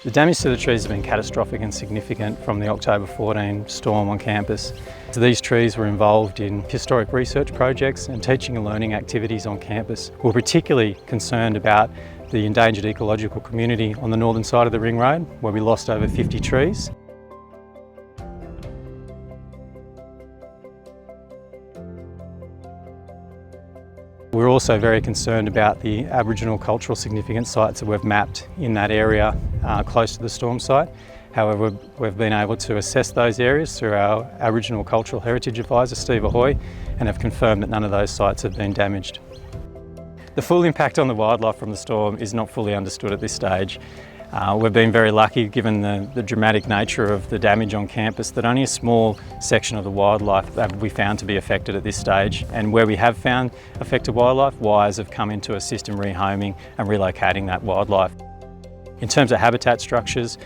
The damage to the trees has been catastrophic and significant from the October 14 storm on campus. So these trees were involved in historic research projects and teaching and learning activities on campus. We're particularly concerned about the endangered ecological community on the northern side of the ring road, where we lost over 50 trees. We're also very concerned about the Aboriginal cultural significance sites that we've mapped in that area close to the storm site. However, we've been able to assess those areas through our Aboriginal Cultural Heritage Advisor, Steve Ahoy, and have confirmed that none of those sites have been damaged. The full impact on the wildlife from the storm is not fully understood at this stage. We've been very lucky, given the dramatic nature of the damage on campus, that only a small section of the wildlife have we found to be affected at this stage. And where we have found affected wildlife, wires have come in to assist in rehoming and relocating that wildlife. In terms of habitat structures,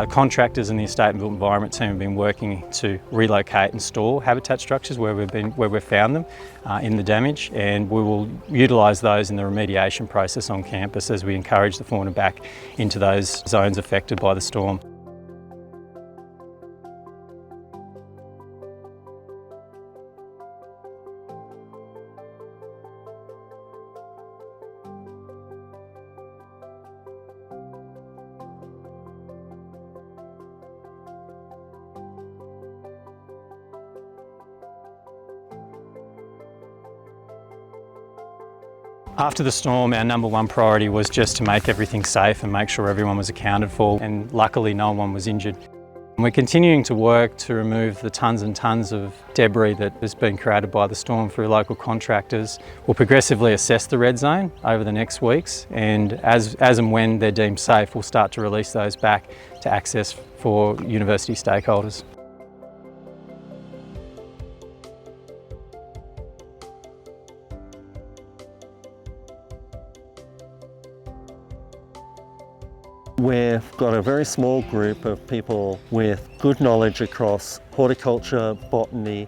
contractors and the estate and built environment team have been working to relocate and store habitat structures where we've found them in the damage, and we will utilise those in the remediation process on campus as we encourage the fauna back into those zones affected by the storm. After the storm, our number one priority was just to make everything safe and make sure everyone was accounted for, and luckily no one was injured. We're continuing to work to remove the tonnes and tonnes of debris that has been created by the storm through local contractors. We'll progressively assess the red zone over the next weeks, and as and when they're deemed safe, we'll start to release those back to access for university stakeholders. We've got a very small group of people with good knowledge across horticulture, botany,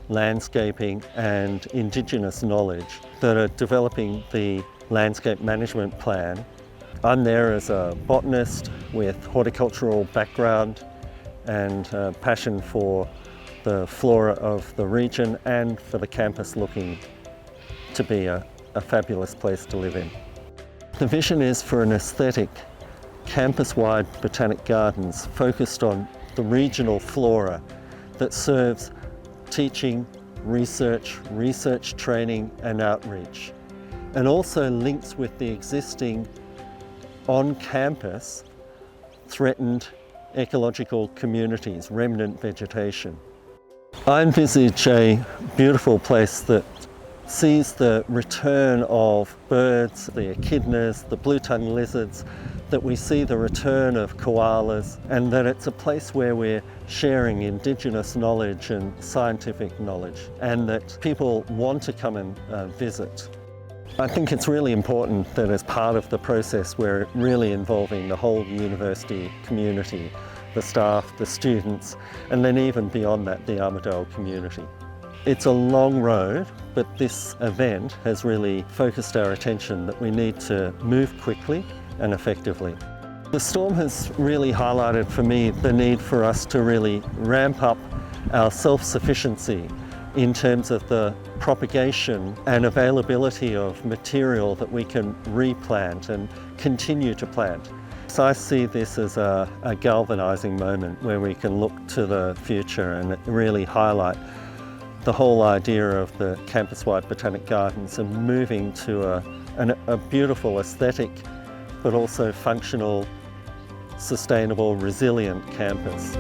landscaping and Indigenous knowledge that are developing the landscape management plan. I'm there as a botanist with horticultural background and passion for the flora of the region and for the campus looking to be a fabulous place to live in. The vision is for an aesthetic campus-wide botanic gardens focused on the regional flora that serves teaching, research training and outreach, and also links with the existing on-campus threatened ecological communities, remnant vegetation. I envisage a beautiful place that sees the return of birds, the echidnas, the blue-tongued lizards, that we see the return of koalas, and that it's a place where we're sharing Indigenous knowledge and scientific knowledge, and that people want to come and visit. I think it's really important that as part of the process we're really involving the whole university community, the staff, the students, and then even beyond that, the Armidale community. It's a long road, but this event has really focused our attention that we need to move quickly and effectively. The storm has really highlighted for me the need for us to really ramp up our self-sufficiency in terms of the propagation and availability of material that we can replant and continue to plant. So I see this as a galvanising moment where we can look to the future and really highlight the whole idea of the campus-wide botanic gardens and moving to a beautiful aesthetic but also functional, sustainable, resilient campus.